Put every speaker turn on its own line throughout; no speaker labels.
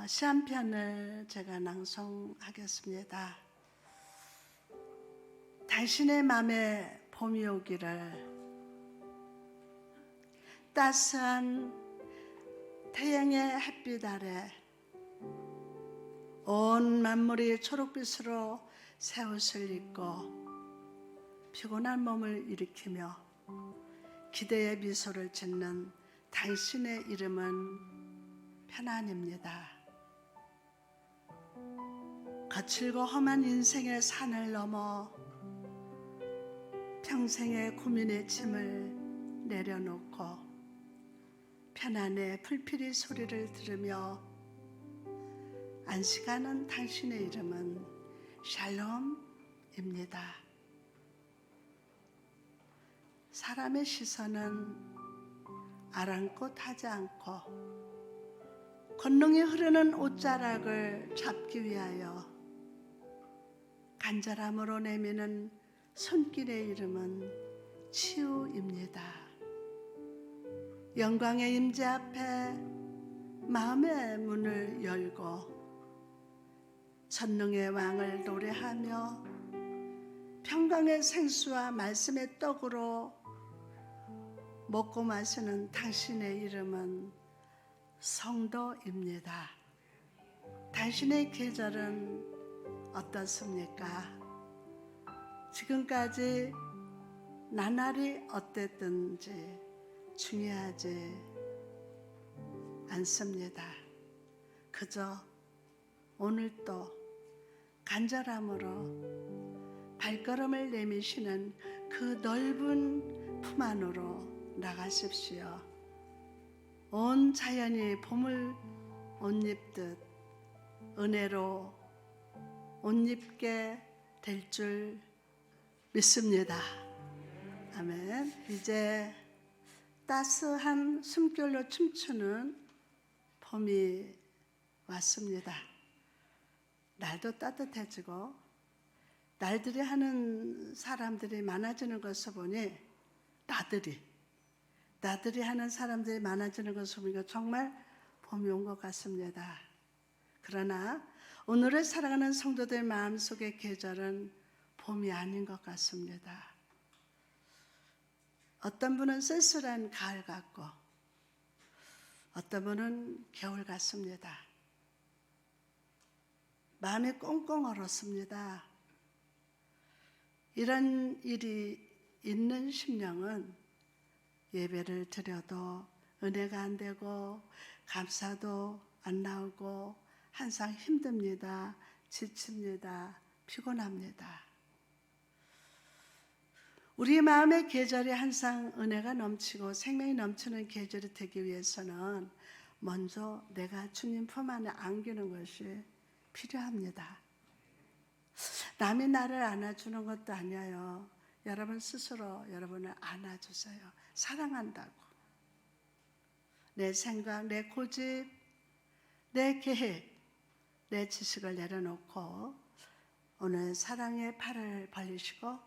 시 한 편을 제가 낭송하겠습니다. 당신의 맘에 봄이 오기를. 따스한 태양의 햇빛 아래 온 만물이 초록빛으로 새 옷을 입고 피곤한 몸을 일으키며 기대의 미소를 짓는 당신의 이름은 편안입니다. 거칠고 험한 인생의 산을 넘어 평생의 고민의 짐을 내려놓고 편안의 풀피리 소리를 들으며 안식하는 당신의 이름은 샬롬입니다. 사람의 시선은 아랑곳하지 않고 권능이 흐르는 옷자락을 잡기 위하여 간절함으로 내미는 손길의 이름은 치유입니다. 영광의 임재 앞에 마음의 문을 열고 전능의 왕을 노래하며 평강의 생수와 말씀의 떡으로 먹고 마시는 당신의 이름은 성도입니다. 당신의 계절은 어떻습니까? 지금까지 나날이 어땠든지 중요하지 않습니다. 그저 오늘도 간절함으로 발걸음을 내미시는 그 넓은 품 안으로 나가십시오. 온 자연이 봄을 옷 입듯 은혜로 옷 입게 될 줄 믿습니다. 아멘. 이제 따스한 숨결로 춤추는 봄이 왔습니다. 날도 따뜻해지고 날들이 하는 사람들이 많아지는 것을 보니 나들이 하는 사람들이 많아지는 것을 보니까 정말 봄이 온 것 같습니다. 그러나 오늘을 살아가는 성도들 마음속의 계절은 봄이 아닌 것 같습니다. 어떤 분은 쓸쓸한 가을 같고 어떤 분은 겨울 같습니다. 마음이 꽁꽁 얼었습니다. 이런 일이 있는 심령은 예배를 드려도 은혜가 안 되고 감사도 안 나오고 항상 힘듭니다. 지칩니다. 피곤합니다. 우리 마음의 계절이 항상 은혜가 넘치고 생명이 넘치는 계절이 되기 위해서는 먼저 내가 주님 품 안에 안기는 것이 필요합니다. 남이 나를 안아주는 것도 아니에요. 여러분 스스로 여러분을 안아주세요. 사랑한다고. 내 생각, 내 고집, 내 계획, 내 지식을 내려놓고 오늘 사랑의 팔을 벌리시고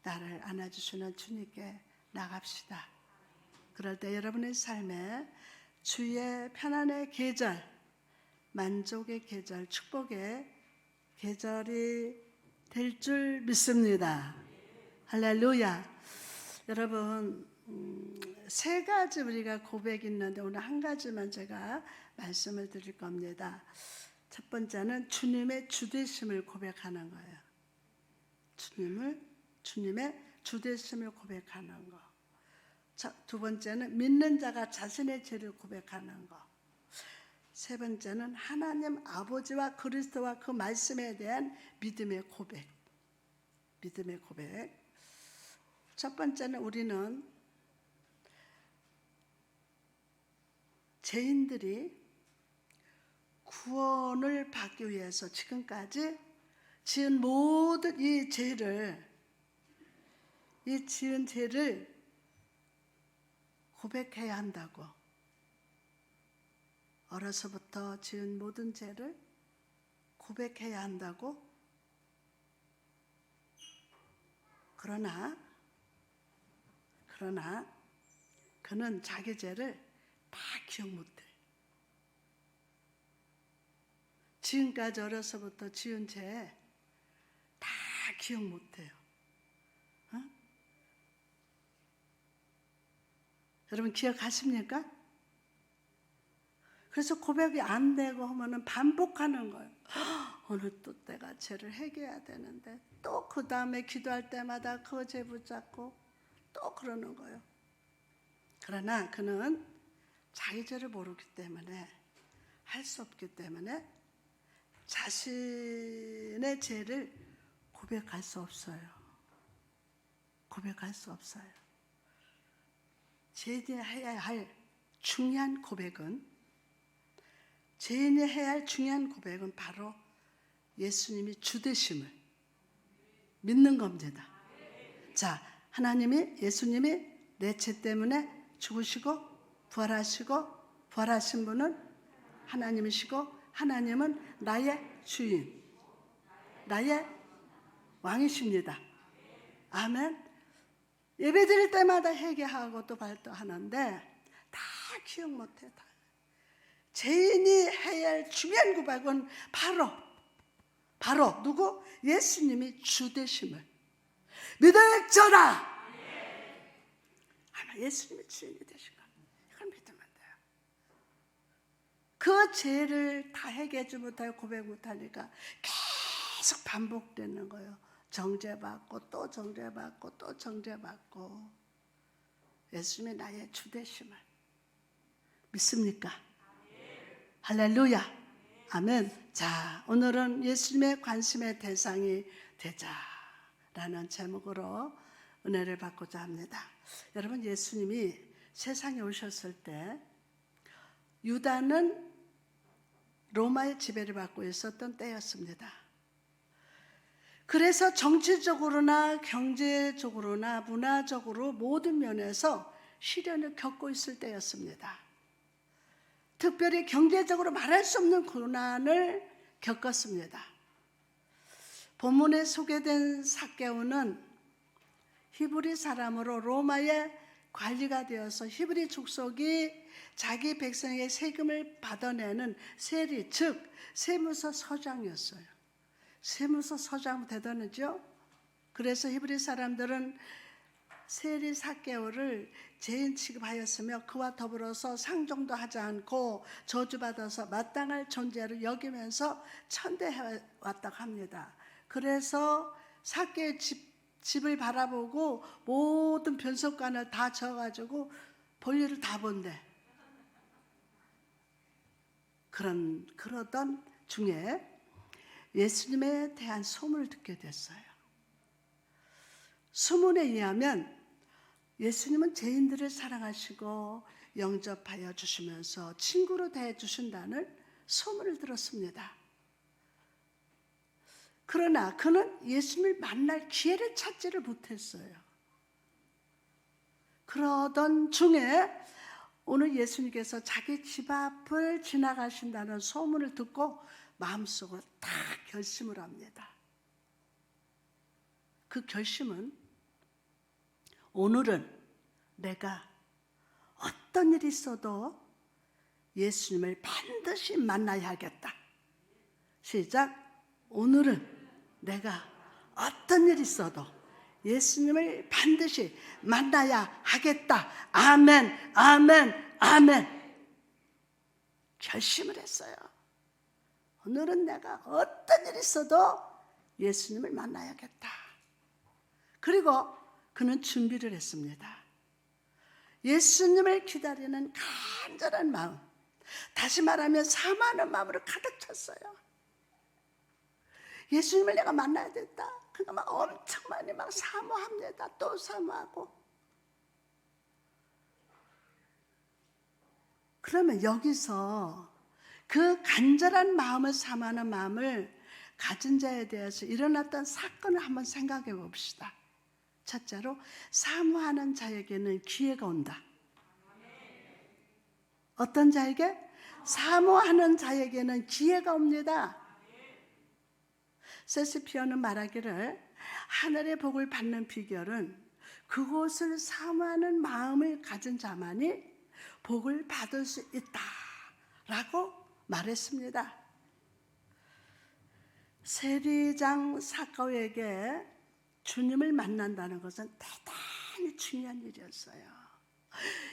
나를 안아주시는 주님께 나갑시다. 그럴 때 여러분의 삶에 주의 편안의 계절, 만족의 계절, 축복의 계절이 될 줄 믿습니다. 할렐루야. 여러분, 세 가지 우리가 고백이 있는데 오늘 한 가지만 제가 말씀을 드릴 겁니다. 첫 번째는 주님의 주되심을 고백하는 거예요. 주님의 주되심을 고백하는 거. 두 번째는 믿는 자가 자신의 죄를 고백하는 거. 세 번째는 하나님 아버지와 그리스도와 그 말씀에 대한 믿음의 고백. 믿음의 고백. 첫 번째는 우리는 죄인들이 구원을 받기 위해서 지금까지 지은 모든 이 지은 죄를 고백해야 한다고. 어려서부터 지은 모든 죄를 고백해야 한다고. 그러나 그는 자기 죄를 다 기억 못해. 지금까지 어려서부터 지은 죄 다 기억 못해요. 어? 여러분 기억하십니까? 그래서 고백이 안 되고 하면은 반복하는 거예요. 오늘 또 내가 죄를 해결해야 되는데 또 그 다음에 기도할 때마다 그 죄 붙잡고 또 그러는 거예요. 그러나 그는 자기 죄를 모르기 때문에 할 수 없기 때문에 자신의 죄를 고백할 수 없어요. 고백할 수 없어요. 죄인이 해야 할 중요한 고백은 바로 예수님이 주 되심을 믿는 겁니다. 자, 예수님이 내 죄 때문에 죽으시고 부활하신 분은 하나님이시고 하나님은 나의 주인, 나의 왕이십니다. 아멘. 예배 드릴 때마다 회개하고 또 발도하는데 다 기억 못해. 죄인이 해야 할 중요한 고백은 바로 누구? 예수님이 주 되심을 믿을지어다. 아마 예수님이 주인이 되신 거 이걸 믿으면 돼요. 그 죄를 다 해결하지 못하고 고백 못하니까 계속 반복되는 거예요. 정죄받고 또 정죄받고 또 정죄받고. 예수님이 나의 주 되심을 믿습니까? 할렐루야. 아멘. 자, 오늘은 예수님의 관심의 대상이 되자라는 제목으로 은혜를 받고자 합니다. 여러분, 예수님이 세상에 오셨을 때 유다는 로마의 지배를 받고 있었던 때였습니다. 그래서 정치적으로나 경제적으로나 문화적으로 모든 면에서 시련을 겪고 있을 때였습니다. 특별히 경제적으로 말할 수 없는 고난을 겪었습니다. 본문에 소개된 삭개오는 히브리 사람으로 로마의 관리가 되어서 히브리 족속이 자기 백성에게 세금을 받아내는 세리, 즉 세무서 서장이었어요. 세무서 서장 대단하죠. 그래서 히브리 사람들은 세리 삭개오를 죄인 취급하였으며 그와 더불어서 상종도 하지 않고 저주받아서 마땅할 존재를 여기면서 천대해왔다고 합니다. 그래서 삭개오의 집을 바라보고 모든 변속관을 다 져가지고 볼일을 다 본대. 그러던 중에 예수님에 대한 소문을 듣게 됐어요. 소문에 의하면 예수님은 죄인들을 사랑하시고 영접하여 주시면서 친구로 대해주신다는 소문을 들었습니다. 그러나 그는 예수님을 만날 기회를 찾지를 못했어요. 그러던 중에 오늘 예수님께서 자기 집 앞을 지나가신다는 소문을 듣고 마음속으로 딱 결심을 합니다. 그 결심은 오늘은 내가 어떤 일이 있어도 예수님을 반드시 만나야겠다. 시작. 오늘은 내가 어떤 일이 있어도 예수님을 반드시 만나야 하겠다. 아멘, 아멘, 아멘. 결심을 했어요. 오늘은 내가 어떤 일이 있어도 예수님을 만나야겠다. 그리고 그는 준비를 했습니다. 예수님을 기다리는 간절한 마음, 다시 말하면 사모하는 마음으로 가득 찼어요. 예수님을 내가 만나야 됐다. 그러니까 막 엄청 많이 막 사모합니다. 또 사모하고. 그러면 여기서 그 간절한 마음을 사모하는 마음을 가진 자에 대해서 일어났던 사건을 한번 생각해 봅시다. 첫째로 사모하는 자에게는 기회가 온다. 어떤 자에게? 사모하는 자에게는 기회가 옵니다. 세스피어는 말하기를 하늘의 복을 받는 비결은 그곳을 사모하는 마음을 가진 자만이 복을 받을 수 있다라고 말했습니다. 세리장 삭개오에게 주님을 만난다는 것은 대단히 중요한 일이었어요.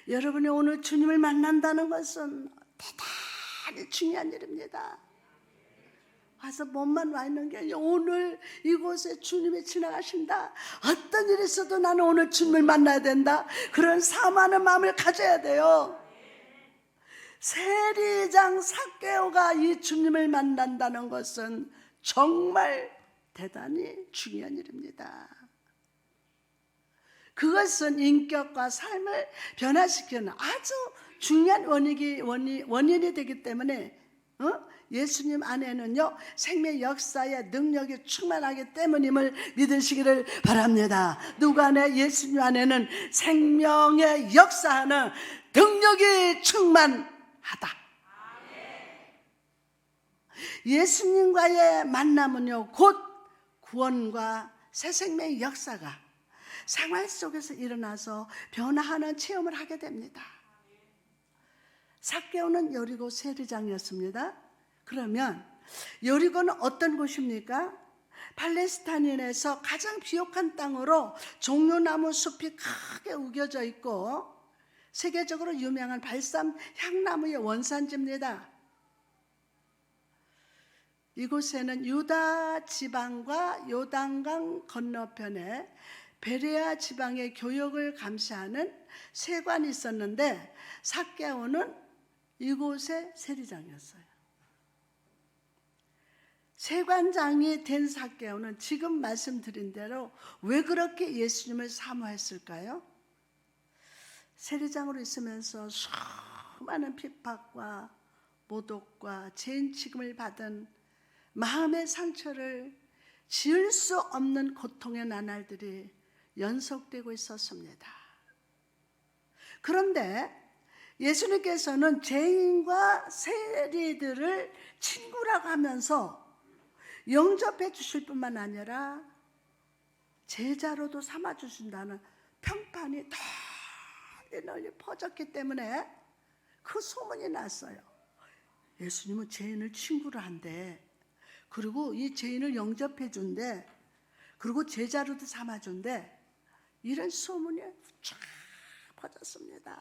여러분이 오늘 주님을 만난다는 것은 대단히 중요한 일입니다. 와서 몸만 와 있는 게 아니라 오늘 이곳에 주님이 지나가신다. 어떤 일이 있어도 나는 오늘 주님을 만나야 된다. 그런 사모하는 마음을 가져야 돼요. 세리장 삭개오가 이 주님을 만난다는 것은 정말 대단히 중요한 일입니다. 그것은 인격과 삶을 변화시키는 아주 중요한 원인이 되기 때문에 예수님 안에는요 생명 역사의 능력이 충만하기 때문임을 믿으시기를 바랍니다. 누구 안에? 예수님 안에는 생명의 역사하는 능력이 충만하다. 예수님과의 만남은요 곧 구원과 새 생명의 역사가 생활 속에서 일어나서 변화하는 체험을 하게 됩니다. 삭개오는 여리고 세리장이었습니다. 그러면 여리고는 어떤 곳입니까? 팔레스타인에서 가장 비옥한 땅으로 종려나무 숲이 크게 우겨져 있고 세계적으로 유명한 발삼 향나무의 원산지입니다. 이곳에는 유다 지방과 요단강 건너편에 베레아 지방의 교역을 감시하는 세관이 있었는데 삭개오는 이곳의 세리장이었어요. 세관장이 된 삭개오는 지금 말씀드린 대로 왜 그렇게 예수님을 사모했을까요? 세리장으로 있으면서 수많은 핍박과 모독과 죄인 취급을 받은 마음의 상처를 지을 수 없는 고통의 나날들이 연속되고 있었습니다. 그런데 예수님께서는 죄인과 세리들을 친구라고 하면서 영접해 주실 뿐만 아니라 제자로도 삼아 주신다는 평판이 널리 퍼졌기 때문에 그 소문이 났어요. 예수님은 죄인을 친구로 한대. 그리고 이 죄인을 영접해 준대. 그리고 제자로도 삼아 준대. 이런 소문이 쫙 퍼졌습니다.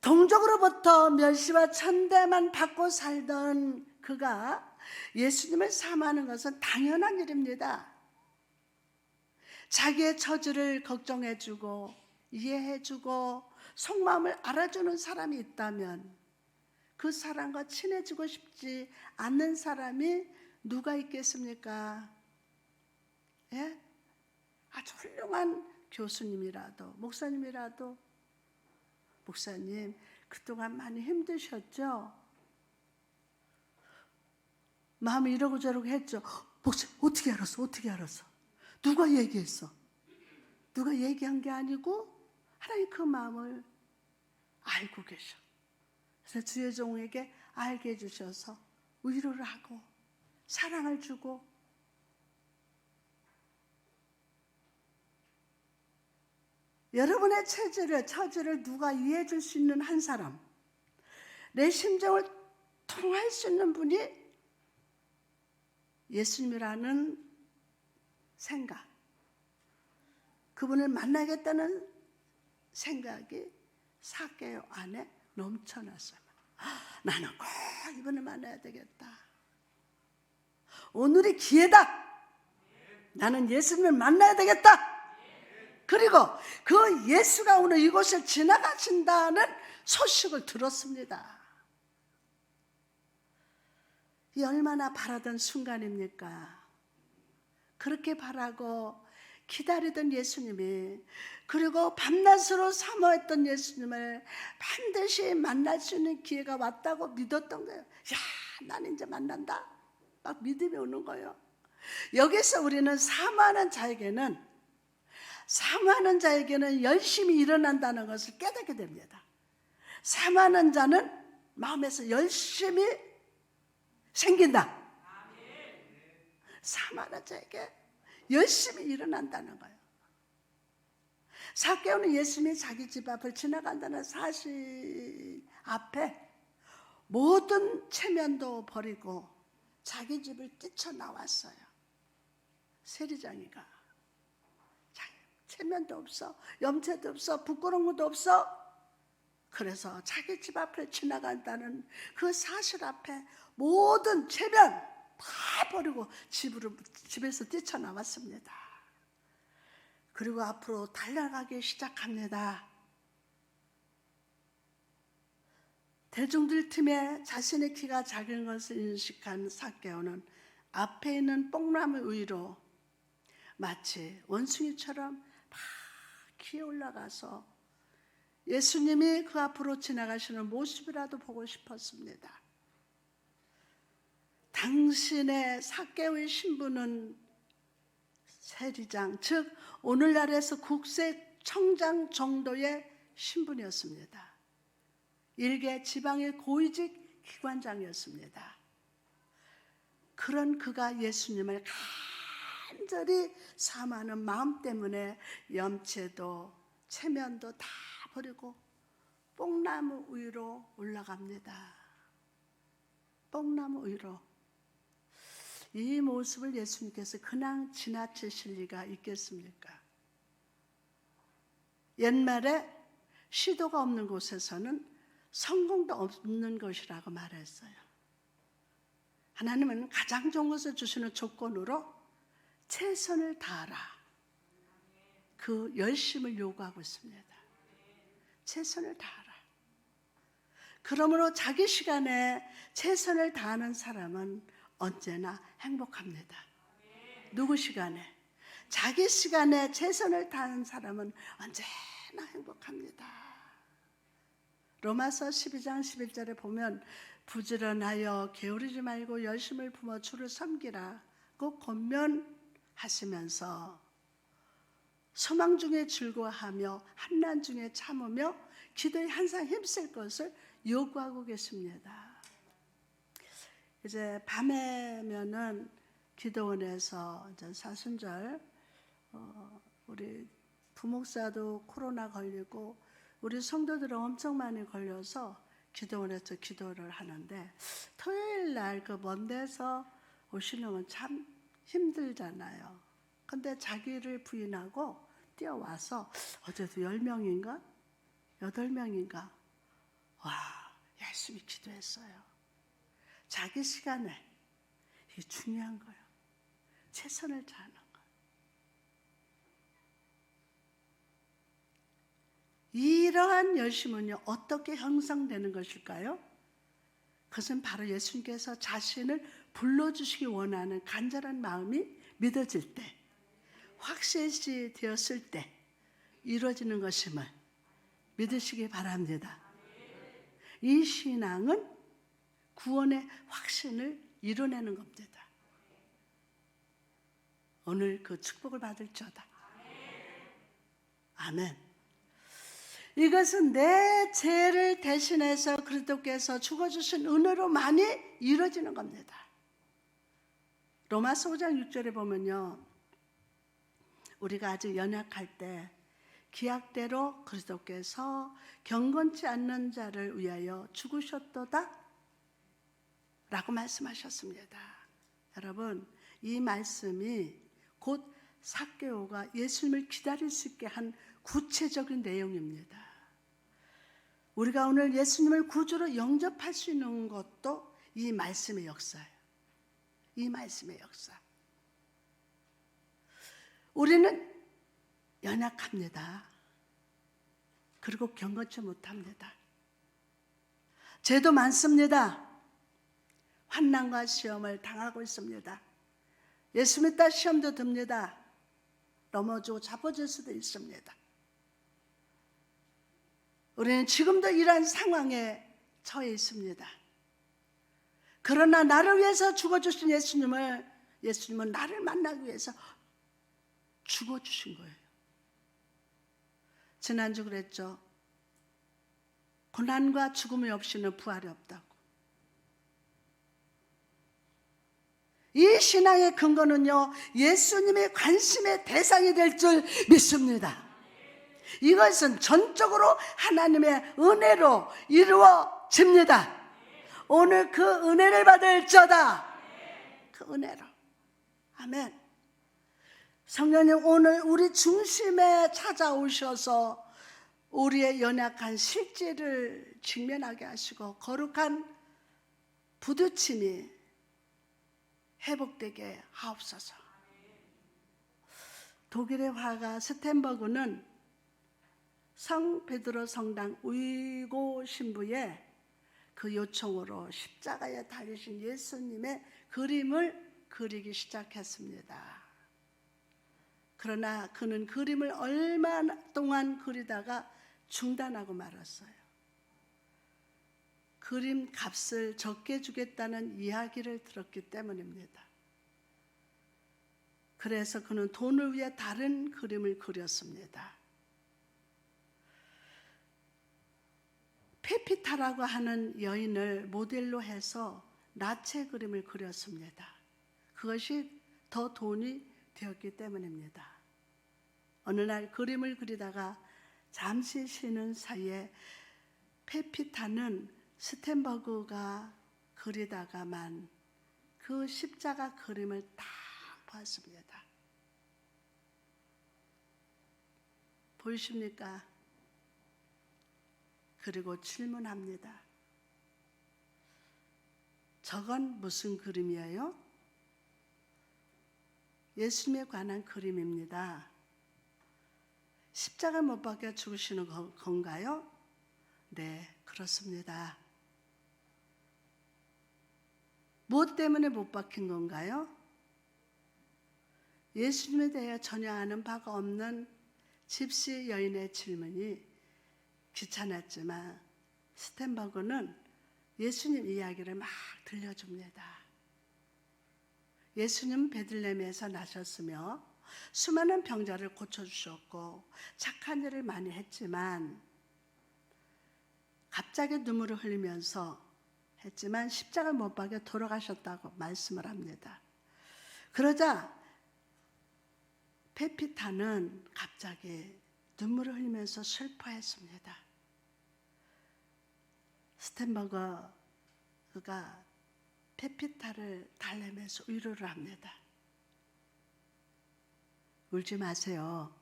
동족으로부터 멸시와 천대만 받고 살던 그가 예수님을 사모하는 것은 당연한 일입니다. 자기의 처지를 걱정해주고 이해해주고 속마음을 알아주는 사람이 있다면 그 사람과 친해지고 싶지 않는 사람이 누가 있겠습니까? 예? 아주 훌륭한 교수님이라도 목사님이라도 목사님 그동안 많이 힘드셨죠? 마음이 이러고 저러고 했죠. 목사님 어떻게 알았어? 어떻게 알았어? 누가 얘기했어? 누가 얘기한 게 아니고 하나님 그 마음을 알고 계셔. 그래서 주의 종에게 알게 해주셔서 위로를 하고 사랑을 주고 여러분의 처지를 누가 이해해 줄 수 있는 한 사람, 내 심정을 통할 수 있는 분이 예수님이라는 생각, 그분을 만나겠다는 생각이 삭개오 안에 넘쳐났어요. 나는 꼭 이분을 만나야 되겠다. 오늘이 기회다. 나는 예수님을 만나야 되겠다. 그리고 그 예수가 오늘 이곳을 지나가신다는 소식을 들었습니다. 이 얼마나 바라던 순간입니까? 그렇게 바라고 기다리던 예수님이, 그리고 밤낮으로 사모했던 예수님을 반드시 만날 수 있는 기회가 왔다고 믿었던 거예요. 야, 나는 이제 만난다. 막 믿음이 오는 거예요. 여기서 우리는 사모하는 자에게는 열심히 일어난다는 것을 깨닫게 됩니다. 사모하는 자는 마음에서 열심히 생긴다. 사모하는 자에게 열심히 일어난다는 거예요. 삭개오는 예수님이 자기 집 앞을 지나간다는 사실 앞에 모든 체면도 버리고 자기 집을 뛰쳐나왔어요. 세리장이가. 체면도 없어, 염체도 없어, 부끄러운 것도 없어. 그래서 자기 집 앞에 지나간다는 그 사실 앞에 모든 체면 다 버리고 집에서 뛰쳐나왔습니다. 그리고 앞으로 달려가기 시작합니다. 대중들 틈에 자신의 키가 작은 것을 인식한 삭개오는 앞에 있는 뽕나무 위로 마치 원숭이처럼 막 기어 올라가서 예수님이 그 앞으로 지나가시는 모습이라도 보고 싶었습니다. 당신의 삭개오의 신분은 세리장, 즉 오늘날에서 국세청장 정도의 신분이었습니다. 일개 지방의 고위직 기관장이었습니다. 그런 그가 예수님을 간절히 사모하는 마음 때문에 염체도 체면도 다 버리고 뽕나무 위로 올라갑니다. 뽕나무 위로. 이 모습을 예수님께서 그냥 지나치실 리가 있겠습니까? 옛말에 시도가 없는 곳에서는 성공도 없는 것이라고 말했어요. 하나님은 가장 좋은 것을 주시는 조건으로 최선을 다하라. 그 열심을 요구하고 있습니다. 최선을 다하라. 그러므로 자기 시간에 최선을 다하는 사람은 언제나 행복합니다. 누구 시간에? 자기 시간에 최선을 다하는 사람은 언제나 행복합니다. 로마서 12장 11절에 보면 부지런하여 게으르지 말고 열심을 품어 주를 섬기라고 권면하시면서 소망 중에 즐거워하며 환난 중에 참으며 기도에 항상 힘쓸 것을 요구하고 계십니다. 이제 밤에면은 기도원에서 이제 사순절 우리 부목사도 코로나 걸리고 우리 성도들은 엄청 많이 걸려서 기도원에서 기도를 하는데 토요일 날 그 먼 데서 오시는 건 참 힘들잖아요. 근데 자기를 부인하고 뛰어와서 어제도 10명인가? 8명인가? 와, 열심히 기도했어요. 자기 시간에 이게 중요한 거예요. 최선을 다하는 거. 이러한 열심은요, 어떻게 형성되는 것일까요? 그것은 바로 예수님께서 자신을 불러주시기 원하는 간절한 마음이 믿어질 때, 확실시 되었을 때 이루어지는 것임을 믿으시기 바랍니다. 이 신앙은 구원의 확신을 이뤄내는 겁니다. 오늘 그 축복을 받을지어다. 아멘. 이것은 내 죄를 대신해서 그리스도께서 죽어주신 은혜로 많이 이루어지는 겁니다. 로마서 5장 6절에 보면요, 우리가 아직 연약할 때 기약대로 그리스도께서 경건치 않는 자를 위하여 죽으셨도다 라고 말씀하셨습니다. 여러분, 이 말씀이 곧 삭개오가 예수님을 기다릴 수 있게 한 구체적인 내용입니다. 우리가 오늘 예수님을 구주로 영접할 수 있는 것도 이 말씀의 역사예요. 이 말씀의 역사. 우리는 연약합니다. 그리고 경건치 못합니다. 죄도 많습니다. 환난과 시험을 당하고 있습니다. 예수 믿다 시험도 듭니다. 넘어지고 자빠질 수도 있습니다. 우리는 지금도 이러한 상황에 처해 있습니다. 그러나 나를 위해서 죽어주신 예수님은 나를 만나기 위해서 죽어주신 거예요. 지난주 그랬죠. 고난과 죽음이 없이는 부활이 없다고. 이 신앙의 근거는요, 예수님의 관심의 대상이 될 줄 믿습니다. 이것은 전적으로 하나님의 은혜로 이루어집니다. 오늘 그 은혜를 받을지어다. 그 은혜로. 아멘. 성령님 오늘 우리 중심에 찾아오셔서 우리의 연약한 실제를 직면하게 하시고 거룩한 부딪힘이 회복되게 하옵소서. 독일의 화가 스텐버그는 성 베드로 성당 의고 신부의 그 요청으로 십자가에 달리신 예수님의 그림을 그리기 시작했습니다. 그러나 그는 그림을 얼마 동안 그리다가 중단하고 말았어요. 그림 값을 적게 주겠다는 이야기를 들었기 때문입니다. 그래서 그는 돈을 위해 다른 그림을 그렸습니다. 페피타라고 하는 여인을 모델로 해서 나체 그림을 그렸습니다. 그것이 더 돈이 되었기 때문입니다. 어느 날 그림을 그리다가 잠시 쉬는 사이에 페피타는 스텐버그가 그리다가만 그 십자가 그림을 딱 봤습니다. 보이십니까? 그리고 질문합니다. 저건 무슨 그림이에요? 예수님에 관한 그림입니다. 십자가 못 박혀 죽으시는 건가요? 네, 그렇습니다. 무엇 때문에 못 박힌 건가요? 예수님에 대해 전혀 아는 바가 없는 집시 여인의 질문이 귀찮았지만 스텐버그는 예수님 이야기를 막 들려줍니다. 예수님 베들레헴에서 나셨으며 수많은 병자를 고쳐주셨고 착한 일을 많이 했지만 갑자기 눈물을 흘리면서 했지만 십자가 못 박혀 돌아가셨다고 말씀을 합니다. 그러자 페피타는 갑자기 눈물을 흘리면서 슬퍼했습니다. 스텐버그가 페피타를 달래면서 위로를 합니다. 울지 마세요.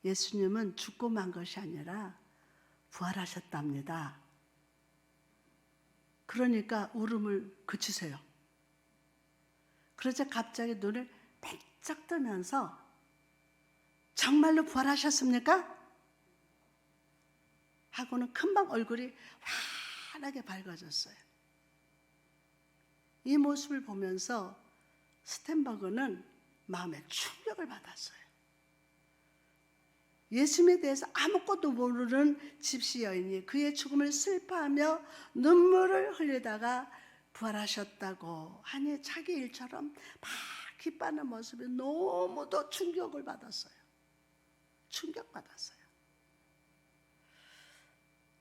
예수님은 죽고 만 것이 아니라 부활하셨답니다. 그러니까 울음을 그치세요. 그러자 갑자기 눈을 반짝 뜨면서 정말로 부활하셨습니까? 하고는 금방 얼굴이 환하게 밝아졌어요. 이 모습을 보면서 스텐버그는 마음에 충격을 받았어요. 예수님에 대해서 아무것도 모르는 집시 여인이 그의 죽음을 슬퍼하며 눈물을 흘리다가 부활하셨다고 하니 자기 일처럼 막 기뻐하는 모습에 너무도 충격을 받았어요. 충격받았어요.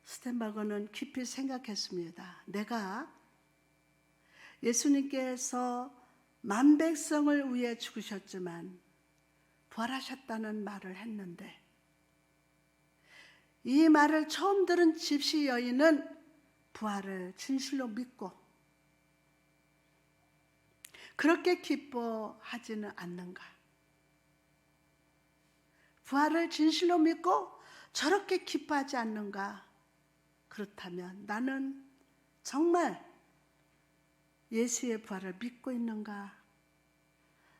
스텐버그는 깊이 생각했습니다. 내가 예수님께서 만백성을 위해 죽으셨지만 부활하셨다는 말을 했는데 이 말을 처음 들은 집시 여인은 부활을 진실로 믿고 그렇게 기뻐하지는 않는가? 부활을 진실로 믿고 저렇게 기뻐하지 않는가? 그렇다면 나는 정말 예수의 부활을 믿고 있는가?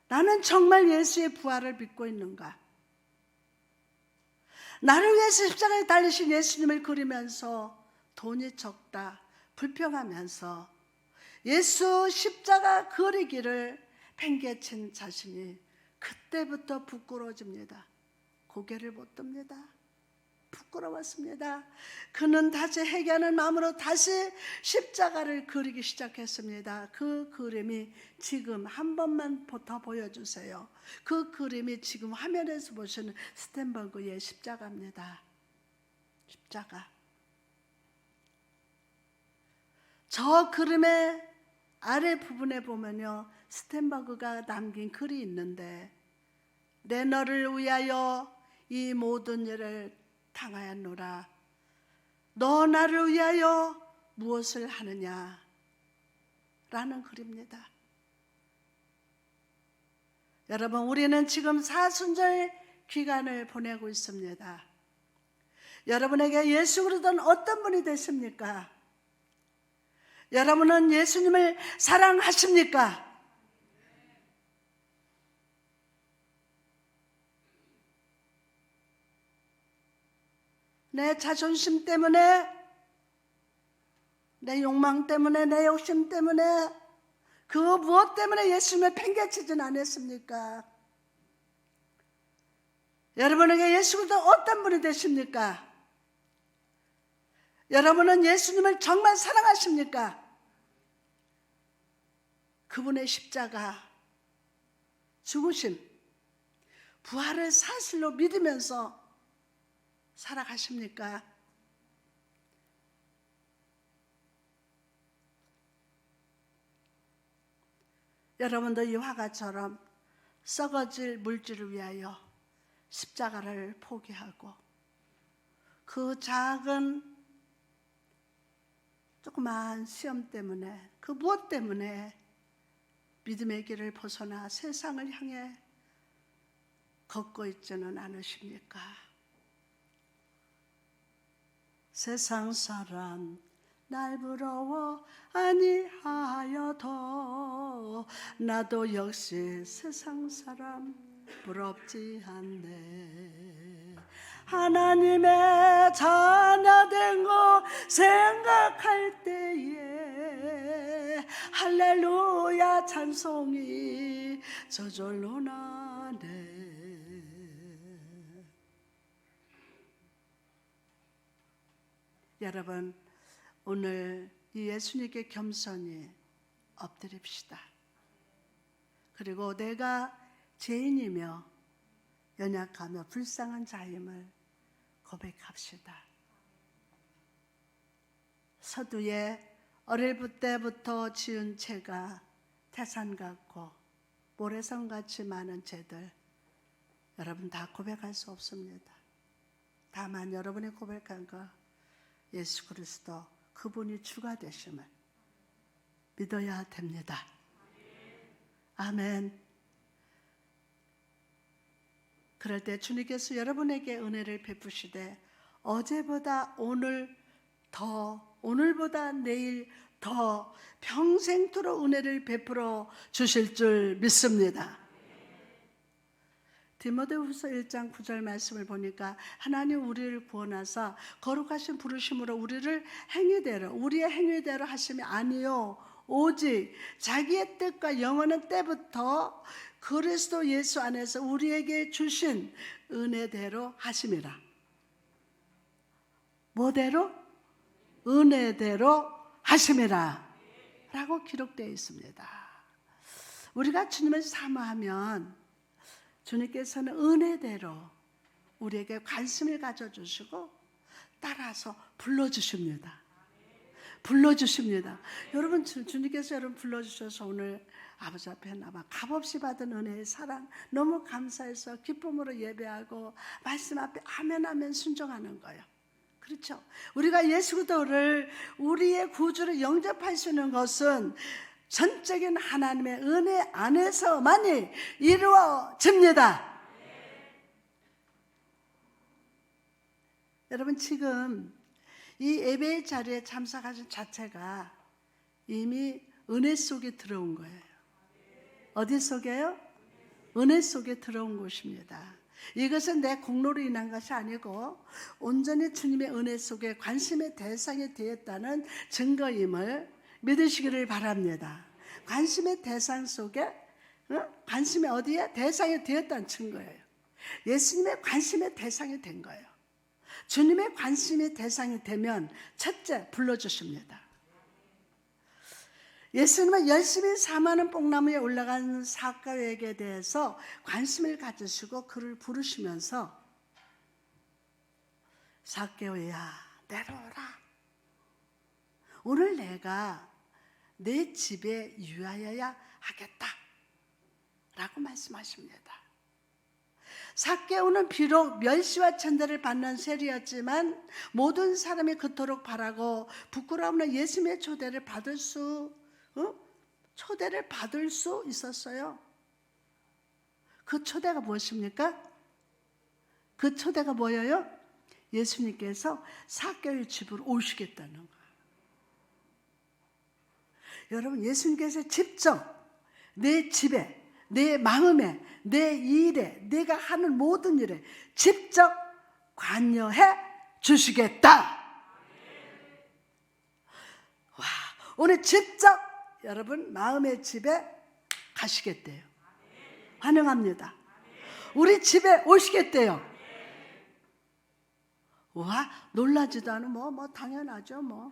나는 정말 예수의 부활을 믿고 있는가? 나를 위해서 십자가에 달리신 예수님을 그리면서 돈이 적다, 불평하면서 예수 십자가 그리기를 팽개친 자신이 그때부터 부끄러워집니다. 고개를 못 듭니다. 부끄러웠습니다. 그는 다시 회개하는 마음으로 다시 십자가를 그리기 시작했습니다. 그 그림이 지금 한 번만 더 보여주세요. 그 그림이 지금 화면에서 보시는 스텐버그의 십자가입니다. 십자가. 저 그림의 아래 부분에 보면요, 스텐버그가 남긴 글이 있는데 내 너를 위하여 이 모든 일을 당하였노라. 너 나를 위하여 무엇을 하느냐? 라는 글입니다. 여러분, 우리는 지금 사순절 기간을 보내고 있습니다. 여러분에게 예수 그리스도는 어떤 분이 되십니까? 여러분은 예수님을 사랑하십니까? 내 자존심 때문에, 내 욕망 때문에, 내 욕심 때문에, 그 무엇 때문에 예수님을 팽개치진 않았습니까? 여러분에게 예수 그리스도 어떤 분이 되십니까? 여러분은 예수님을 정말 사랑하십니까? 그분의 십자가, 죽으심, 부활을 사실로 믿으면서 살아가십니까? 여러분도 이 화가처럼 썩어질 물질을 위하여 십자가를 포기하고 그 작은 조그만 시험 때문에, 그 무엇 때문에 믿음의 길을 벗어나 세상을 향해 걷고 있지는 않으십니까? 세상 사람 날 부러워 아니하여도 나도 역시 세상 사람 부럽지 않네. 하나님의 자녀된 거 생각할 때에 할렐루야 찬송이 저절로 나네. 여러분, 오늘 이 예수님께 겸손히 엎드립시다. 그리고 내가 죄인이며 연약하며 불쌍한 자임을 고백합시다. 서두에 어릴 때부터 지은 죄가 태산 같고 모래성 같이 많은 죄들, 여러분 다 고백할 수 없습니다. 다만 여러분이 고백한 거, 예수 그리스도 그분이 주가 되심을 믿어야 됩니다. 아멘. 그럴 때 주님께서 여러분에게 은혜를 베푸시되 어제보다 오늘 더, 오늘보다 내일 더 평생토록 은혜를 베풀어 주실 줄 믿습니다. 디모데후서 1장 9절 말씀을 보니까 하나님 우리를 구원하사 거룩하신 부르심으로 우리를 행위대로, 우리의 행위대로 하심이 아니요 오직 자기의 뜻과 영원한 때부터 그리스도 예수 안에서 우리에게 주신 은혜대로 하심이라. 뭐대로? 은혜대로 하심이라 라고 기록되어 있습니다. 우리가 주님을 사모하면 주님께서는 은혜대로 우리에게 관심을 가져주시고 따라서 불러주십니다. 불러주십니다. 여러분, 주님께서 여러분 불러주셔서 오늘 아버지 앞에 아마 값없이 받은 은혜의 사랑 너무 감사해서 기쁨으로 예배하고 말씀 앞에 아멘 아멘 순종하는 거예요. 그렇죠? 우리가 예수 그리스도를 우리의 구주로 영접할 수 있는 것은 전적인 하나님의 은혜 안에서만이 이루어집니다. 여러분, 지금 이 예배의 자리에 참석하신 자체가 이미 은혜 속에 들어온 거예요. 어디 속에요? 은혜 속에 들어온 것입니다. 이것은 내 공로로 인한 것이 아니고 온전히 주님의 은혜 속에 관심의 대상이 되었다는 증거임을 믿으시기를 바랍니다. 관심의 대상 속에, 관심이 어디에? 대상이 되었다는 증거예요. 예수님의 관심의 대상이 된 거예요. 주님의 관심의 대상이 되면 첫째 불러주십니다. 예수님은 열심히 사모하는 뽕나무에 올라간 삭개오에게 대해서 관심을 가지시고 그를 부르시면서 삭개오야 내려오라. 오늘 내가 내 집에 유하여야 하겠다 라고 말씀하십니다. 삭개오는 비록 멸시와 천대를 받는 세리였지만 모든 사람이 그토록 바라고 부끄러움으로 예수님의 초대를 받을 수 초대를 받을 수 있었어요. 그 초대가 무엇입니까? 그 초대가 뭐예요? 예수님께서 삭개오의 집으로 오시겠다는 거예요. 여러분, 예수님께서 직접 내 집에, 내 마음에, 내 일에, 내가 하는 모든 일에 직접 관여해 주시겠다. 와, 오늘 직접 여러분 마음의 집에 가시겠대요. 환영합니다. 우리 집에 오시겠대요. 와, 놀라지도 않은 뭐 당연하죠, 뭐.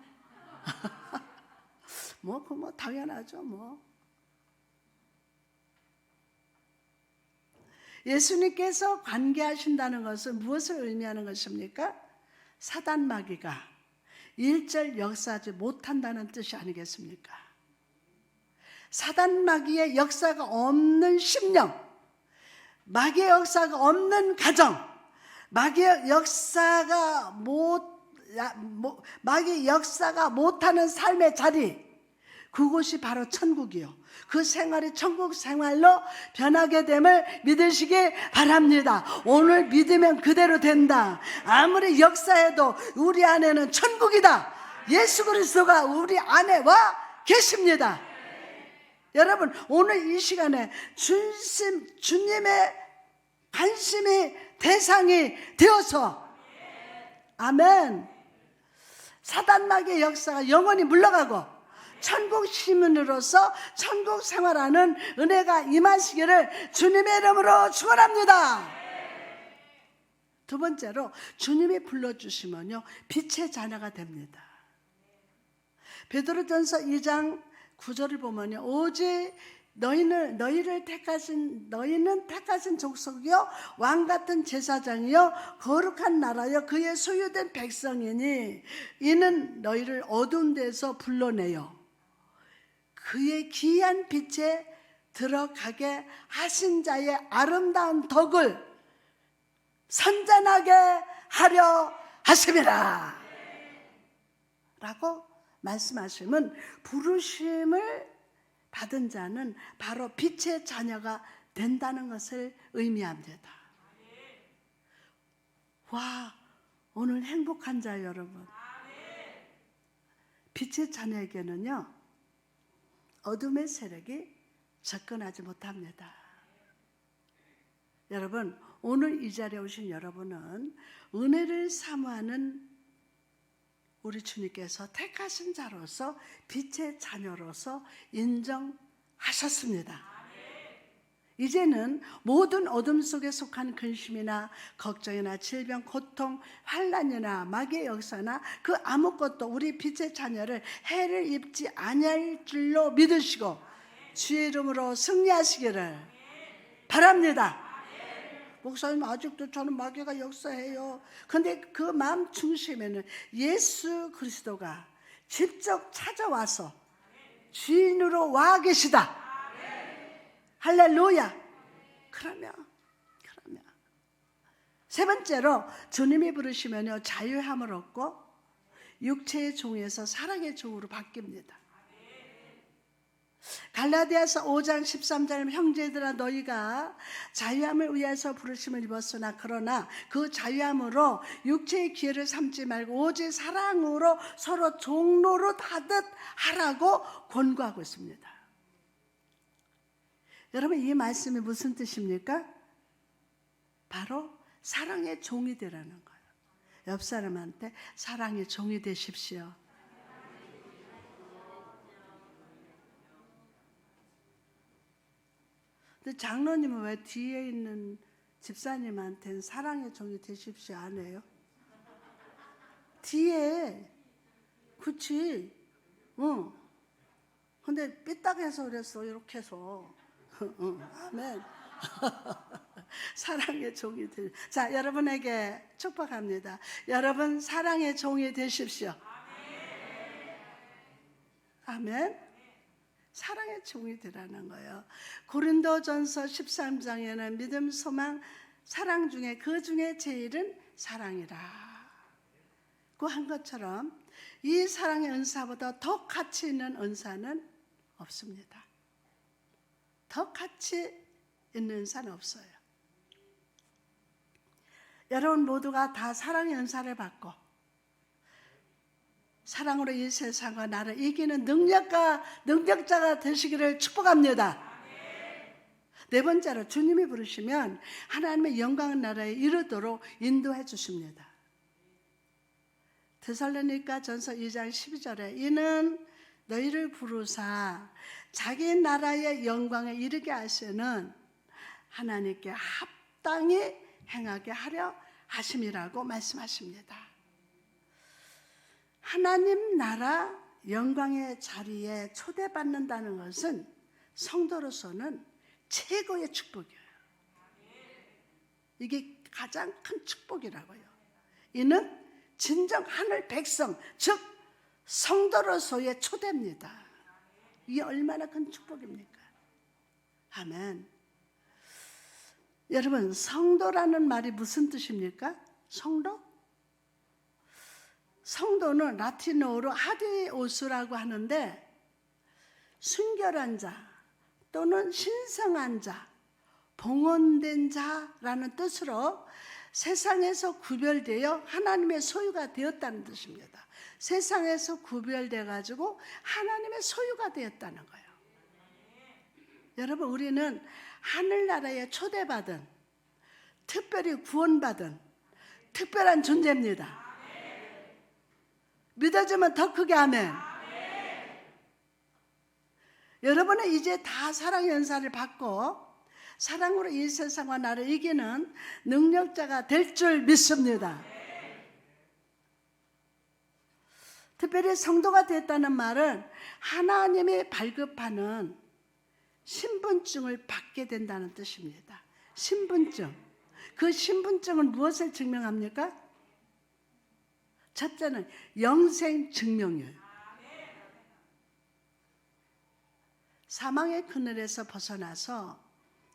뭐 당연하죠, 뭐. 예수님께서 관계하신다는 것은 무엇을 의미하는 것입니까? 사단 마귀가 일절 역사하지 못한다는 뜻이 아니겠습니까? 사단 마귀의 역사가 없는 심령, 마귀의 역사가 없는 가정, 마귀의 역사가 못하는 삶의 자리, 그곳이 바로 천국이요. 그 생활이 천국 생활로 변하게 됨을 믿으시기 바랍니다. 오늘 믿으면 그대로 된다. 아무리 역사해도 우리 안에는 천국이다. 예수 그리스도가 우리 안에 와 계십니다. 여러분, 오늘 이 시간에 주님의 관심이 대상이 되어서, 아멘, 사단마귀의 역사가 영원히 물러가고 천국 시민으로서 천국 생활하는 은혜가 임하시기를 주님의 이름으로 축원합니다. 두 번째로, 주님이 불러주시면요 빛의 자녀가 됩니다. 베드로전서 2장 9절을 보면요, 오직 너희는 택하신 족속이요 왕 같은 제사장이요 거룩한 나라요 그의 소유된 백성이니 이는 너희를 어두운 데서 불러내요 그의 귀한 빛에 들어가게 하신 자의 아름다운 덕을 선전하게 하려 하심이라 라고 말씀하시면, 부르심을 받은 자는 바로 빛의 자녀가 된다는 것을 의미합니다. 와, 오늘 행복한 자 여러분, 빛의 자녀에게는요 어둠의 세력이 접근하지 못합니다. 여러분, 오늘 이 자리에 오신 여러분은 은혜를 사모하는 우리 주님께서 택하신 자로서 빛의 자녀로서 인정하셨습니다. 이제는 모든 어둠 속에 속한 근심이나 걱정이나 질병, 고통, 환난이나 마귀의 역사나 그 아무것도 우리 빛의 자녀를 해를 입지 아니할 줄로 믿으시고 주의 이름으로 승리하시기를 바랍니다. 목사님, 아직도 저는 마귀가 역사해요. 그런데 그 마음 중심에는 예수 그리스도가 직접 찾아와서 주인으로 와 계시다. 할렐루야. 그러면 세 번째로, 주님이 부르시면요 자유함을 얻고 육체의 종에서 사랑의 종으로 바뀝니다. 갈라디아서 5장 13절, 형제들아 너희가 자유함을 위해서 부르심을 입었으나 그러나 그 자유함으로 육체의 기회를 삼지 말고 오직 사랑으로 서로 종로로 하듯 하라고 권고하고 있습니다. 여러분, 이 말씀이 무슨 뜻입니까? 바로 사랑의 종이 되라는 거예요. 옆 사람한테 사랑의 종이 되십시오. 근데 장로님은 왜 뒤에 있는 집사님한테는 사랑의 종이 되십시오 안 해요? 뒤에, 그치? 응. 근데 삐딱해서 그랬어, 이렇게 해서. 아멘. 사랑의 종이 되. 자, 여러분에게 축복합니다. 여러분 사랑의 종이 되십시오. 아멘. 사랑의 종이 되라는 거예요. 고린도전서 13장에는 믿음, 소망, 사랑 중에 그 중에 제일은 사랑이라 그 한 것처럼 이 사랑의 은사보다 더 가치 있는 은사는 없습니다. 더 가치 있는 은사는 없어요. 여러분 모두가 다 사랑의 은사를 받고 사랑으로 이 세상과 나를 이기는 능력자가 되시기를 축복합니다. 네 번째로 주님이 부르시면 하나님의 영광의 나라에 이르도록 인도해 주십니다. 데살로니가 전서 2장 12절에 이는 너희를 부르사 자기 나라의 영광에 이르게 하시는 하나님께 합당히 행하게 하려 하심이라고 말씀하십니다. 하나님 나라 영광의 자리에 초대받는다는 것은 성도로서는 최고의 축복이에요. 이게 가장 큰 축복이라고요. 이는 진정 하늘 백성, 즉 성도로서의 초대입니다. 이게 얼마나 큰 축복입니까? 아멘. 여러분, 성도라는 말이 무슨 뜻입니까? 성도? 성도는 라틴어로 하디오스라고 하는데 순결한 자 또는 신성한 자, 봉헌된 자라는 뜻으로 세상에서 구별되어 하나님의 소유가 되었다는 뜻입니다. 세상에서 구별돼 가지고 하나님의 소유가 되었다는 거예요. 여러분, 우리는 하늘나라에 초대받은, 특별히 구원받은 특별한 존재입니다. 믿어지면 더 크게 아멘. 여러분은 이제 다 사랑의 은사를 받고 사랑으로 이 세상과 나를 이기는 능력자가 될 줄 믿습니다. 특별히 성도가 됐다는 말은 하나님이 발급하는 신분증을 받게 된다는 뜻입니다. 신분증. 그 신분증은 무엇을 증명합니까? 첫째는 영생 증명이에요. 사망의 그늘에서 벗어나서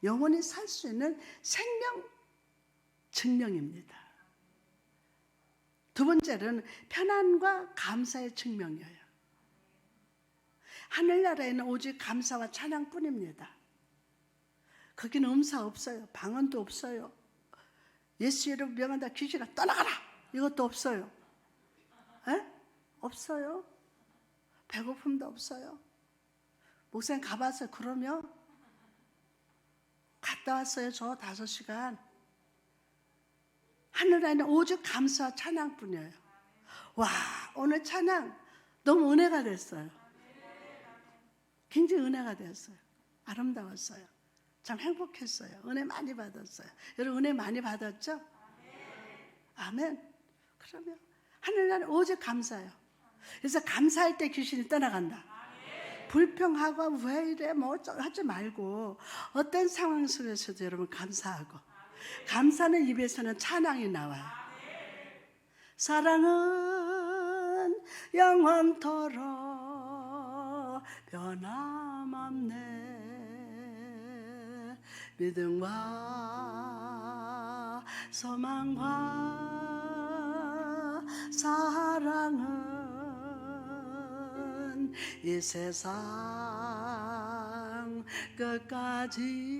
영원히 살 수 있는 생명 증명입니다. 두 번째는 편안과 감사의 증명이에요. 하늘나라에는 오직 감사와 찬양뿐입니다. 거기는 음사 없어요. 방언도 없어요. 예수 이름 명한다 귀신아 떠나가라 이것도 없어요. 에? 없어요. 배고픔도 없어요. 목사님 가봤어요. 그러면 갔다 왔어요. 저 5시간. 하늘에는 오직 감사와 찬양뿐이에요. 와, 오늘 찬양 너무 은혜가 됐어요. 굉장히 은혜가 됐어요. 아름다웠어요. 참 행복했어요. 은혜 많이 받았어요. 여러분 은혜 많이 받았죠? 아멘. 그러면 하늘나라는 오직 감사예요. 그래서 감사할 때 귀신이 떠나간다. 불평하고 왜 이래 뭐 하지 말고 어떤 상황 속에서도 여러분 감사하고 감사는 입에서는 찬양이 나와요. 사랑은 영원토록 변함없네. 믿음과 소망과 사랑은 이 세상 끝까지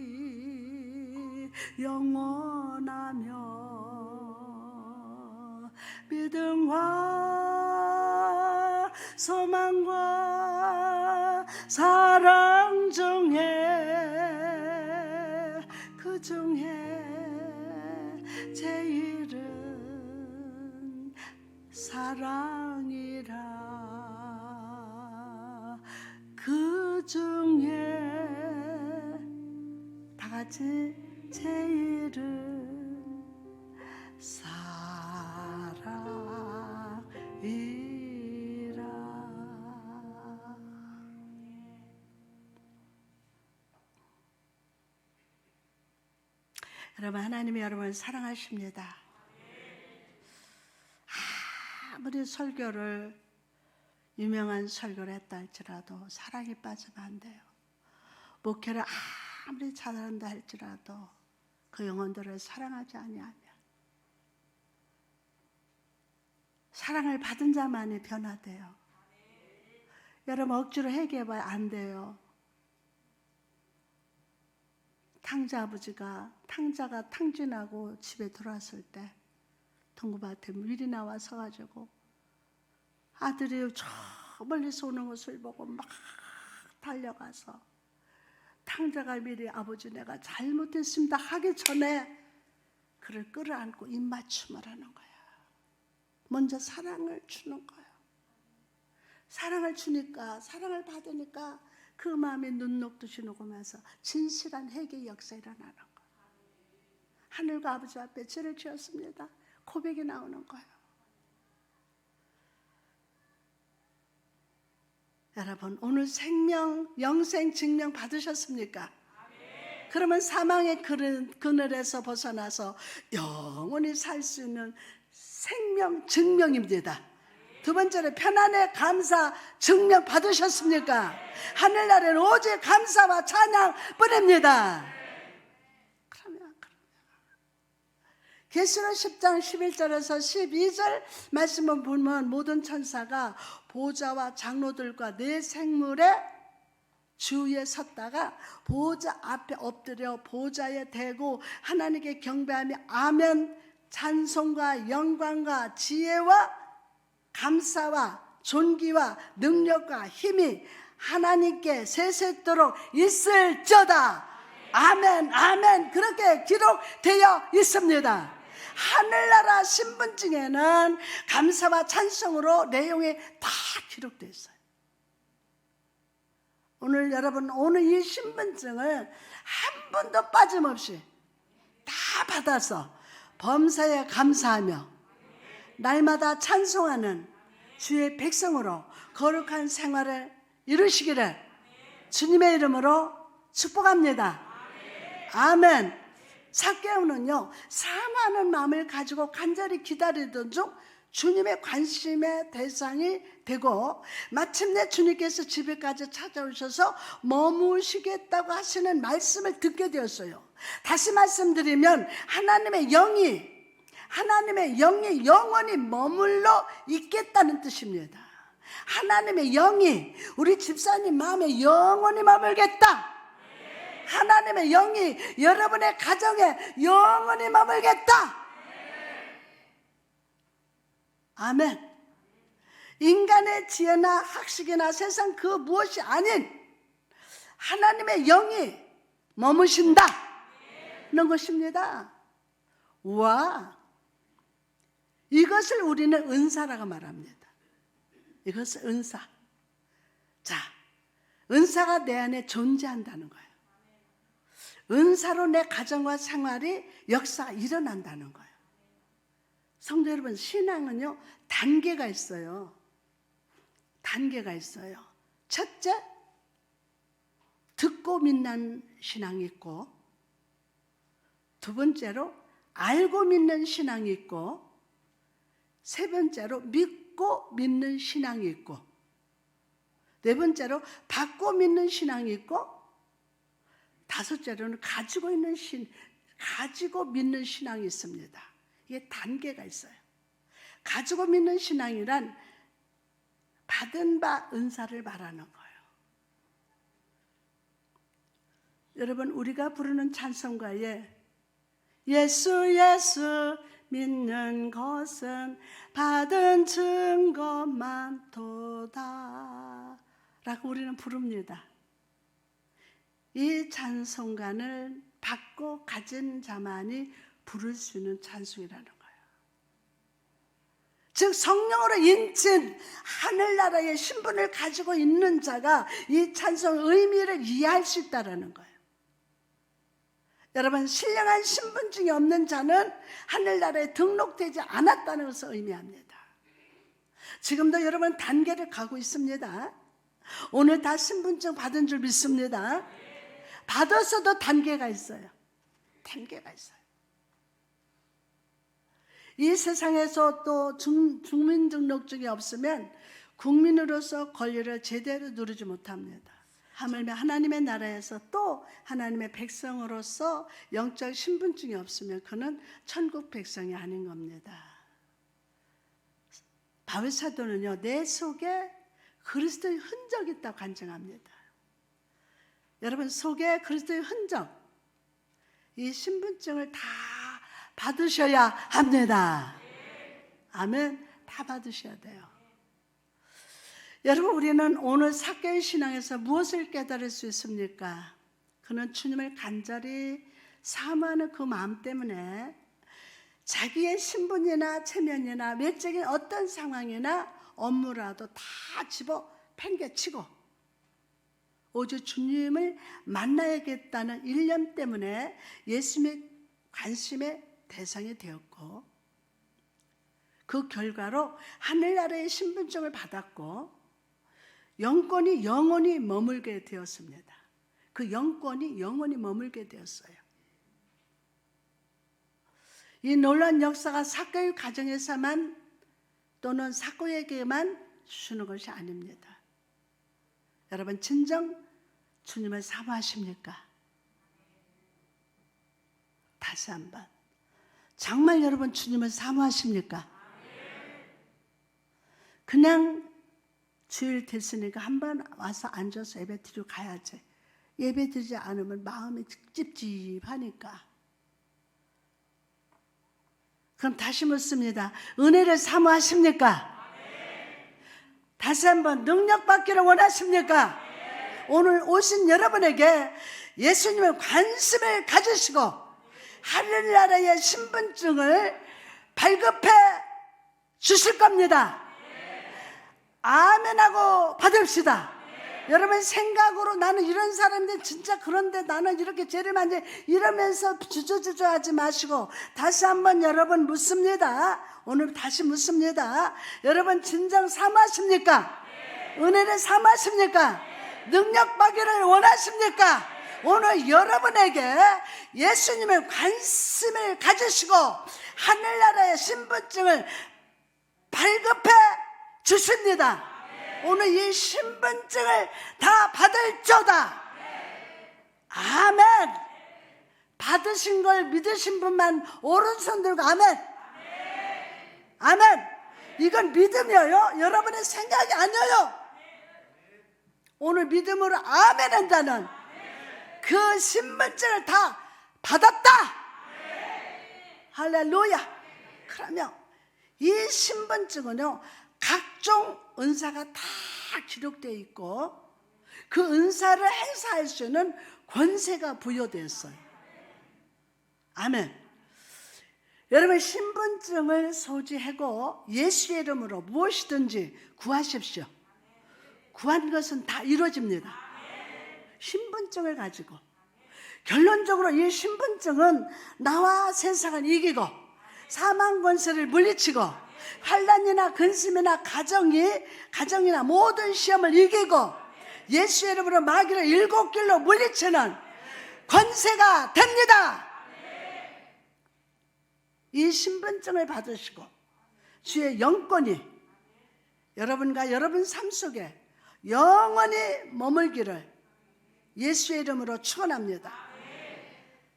영원하며 믿음과 소망과 사랑 중에 그 중에 제일은 사랑이라. 그 중에 다 같이 제일은 사랑이라. 여러분 하나님이 여러분을 사랑하십니다. 아무리 설교를 유명한 설교를 했다 할지라도 사랑이 빠지면 안 돼요. 목회를 아무리 잘한다 할지라도 그 영혼들을 사랑하지 아니하면 사랑을 받은 자만이 변화돼요. 여러분 억지로 회개해봐야 안 돼요. 탕자 아버지가 탕자가 탕진하고 집에 들어왔을 때 동구밭에 미리 나와 서가지고 아들이 저 멀리서 오는 것을 보고 막 달려가서 탕자가 미리 아버지 내가 잘못했습니다 하기 전에 그를 끌어안고 입맞춤을 하는 거야. 먼저 사랑을 주는 거야. 사랑을 주니까, 사랑을 받으니까 그 마음에 눈 녹듯이 녹으면서 진실한 회개의 역사가 일어나는 거야. 하늘과 아버지 앞에 죄를 지었습니다. 고백이 나오는 거예요. 여러분, 오늘 생명, 영생 증명 받으셨습니까? 그러면 사망의 그늘에서 벗어나서 영원히 살 수 있는 생명 증명입니다. 두 번째로 편안의 감사 증명 받으셨습니까? 하늘나라는 오직 감사와 찬양뿐입니다. 그러면 계시록 10장 11절에서 12절 말씀을 보면 모든 천사가 보좌와 장로들과 네 생물의 주위에 섰다가 보좌 앞에 엎드려 보좌에 대고 하나님께 경배하며 아멘, 찬송과 영광과 지혜와 감사와 존귀와 능력과 힘이 하나님께 세세토록 있을지어다. 아멘, 아멘. 그렇게 기록되어 있습니다. 하늘나라 신분증에는 감사와 찬송으로 내용이 다 기록되어 있어요. 오늘 여러분, 오늘 이 신분증을 한 번도 빠짐없이 다 받아서 범사에 감사하며 날마다 찬송하는 주의 백성으로 거룩한 생활을 이루시기를 주님의 이름으로 축복합니다. 아멘. 삭개오는요, 사모하는 마음을 가지고 간절히 기다리던 중 주님의 관심의 대상이 되고 마침내 주님께서 집에까지 찾아오셔서 머무시겠다고 하시는 말씀을 듣게 되었어요. 다시 말씀드리면 하나님의 영이 영원히 머물러 있겠다는 뜻입니다. 하나님의 영이 우리 집사님 마음에 영원히 머물겠다. 하나님의 영이 여러분의 가정에 영원히 머물겠다. 아멘. 인간의 지혜나 학식이나 세상 그 무엇이 아닌 하나님의 영이 머무신다 는 것입니다. 와, 이것을 우리는 은사라고 말합니다. 이것을 은사. 자, 은사가 내 안에 존재한다는 거예요. 은사로 내 가정과 생활이 역사가 일어난다는 거예요. 성도 여러분, 신앙은요, 단계가 있어요. 단계가 있어요. 첫째, 듣고 믿는 신앙이 있고, 두 번째로 알고 믿는 신앙이 있고, 세 번째로 믿고 믿는 신앙이 있고, 네 번째로 받고 믿는 신앙이 있고, 다섯째로는 가지고 믿는 신앙이 있습니다. 이게 단계가 있어요. 가지고 믿는 신앙이란 받은 바 은사를 말하는 거예요. 여러분, 우리가 부르는 찬송가에 예수 예수 믿는 것은 받은 증거만 도다 라고 우리는 부릅니다. 이 찬송가를 받고 가진 자만이 부를 수 있는 찬송이라는 거예요. 즉 성령으로 인친 하늘나라의 신분을 가지고 있는 자가 이 찬송의 의미를 이해할 수 있다는 거예요. 여러분, 신령한 신분증이 없는 자는 하늘나라에 등록되지 않았다는 것을 의미합니다. 지금도 여러분 단계를 가고 있습니다. 오늘 다 신분증 받은 줄 믿습니다. 받았어도 단계가 있어요. 단계가 있어요. 이 세상에서 또 주민등록증이 없으면 국민으로서 권리를 제대로 누리지 못합니다. 하물며 하나님의 나라에서 또 하나님의 백성으로서 영적 신분증이 없으면 그는 천국 백성이 아닌 겁니다. 바울 사도는요, 내 속에 그리스도의 흔적이 있다고 간증합니다. 여러분, 속에 그리스도의 흔적, 이 신분증을 다 받으셔야 합니다. 아멘. 다 받으셔야 돼요. 여러분, 우리는 오늘 삭개의 신앙에서 무엇을 깨달을 수 있습니까? 그는 주님을 간절히 사모하는 그 마음 때문에 자기의 신분이나 체면이나 외적인 어떤 상황이나 업무라도 다 집어 팽개치고 오직 주님을 만나야겠다는 일념 때문에 예수님의 관심의 대상이 되었고, 그 결과로 하늘나라의 신분증을 받았고 영권이 영원히 머물게 되었습니다. 그 영권이 영원히 머물게 되었어요. 이 놀라운 역사가 삭개의 가정에서만 또는 삭개에게만 주는 것이 아닙니다. 여러분, 진정 주님을 사모하십니까? 다시 한번, 정말 여러분 주님을 사모하십니까? 그냥 주일 됐으니까 한번 와서 앉아서 예배 드리고 가야지. 예배 드리지 않으면 마음이 찝찝하니까. 그럼 다시 묻습니다. 은혜를 사모하십니까? 다시 한번, 능력 받기를 원하십니까? 오늘 오신 여러분에게 예수님의 관심을 가지시고 하늘나라의 신분증을 발급해 주실 겁니다. 아멘하고 받읍시다. 여러분, 생각으로 나는 이런 사람인데 진짜 그런데 나는 이렇게 죄를 많이 이러면서 주저주저 하지 마시고 다시 한번 여러분 묻습니다. 오늘 다시 묻습니다. 여러분, 진정 사모하십니까? 은혜를 사모하십니까? 능력 받기를 원하십니까? 오늘 여러분에게 예수님의 관심을 가지시고 하늘나라의 신분증을 발급해 주십니다. 오늘 이 신분증을 다 받을저다. 아멘. 받으신 걸 믿으신 분만 오른손 들고 아멘. 아멘. 이건 믿음이에요. 여러분의 생각이 아니에요. 오늘 믿음으로 아멘 한다는 그 신분증을 다 받았다. 할렐루야. 그러면 이 신분증은요, 각종 은사가 다 기록되어 있고 그 은사를 행사할 수 있는 권세가 부여되었어요. 아멘. 여러분, 신분증을 소지하고 예수의 이름으로 무엇이든지 구하십시오. 구한 것은 다 이루어집니다. 신분증을 가지고. 결론적으로 이 신분증은 나와 세상을 이기고 사망 권세를 물리치고 환난이나 근심이나 가정이나 모든 시험을 이기고 예수의 이름으로 마귀를 7길로 물리치는 권세가 됩니다. 이 신분증을 받으시고 주의 영권이 여러분과 여러분 삶 속에 영원히 머물기를 예수의 이름으로 축원합니다.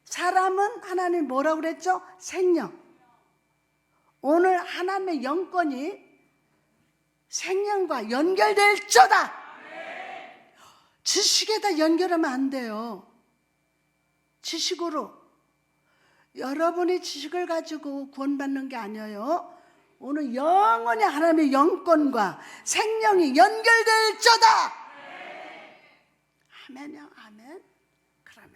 사람은 하나님 뭐라고 그랬죠? 생명. 오늘 하나님의 영권이 생명과 연결될저다. 지식에다 연결하면 안 돼요. 지식으로. 여러분이 지식을 가지고 구원받는 게 아니에요. 오늘 영원히 하나님의 영권과 생명이 연결될저다. 아멘요. 아멘. 그러면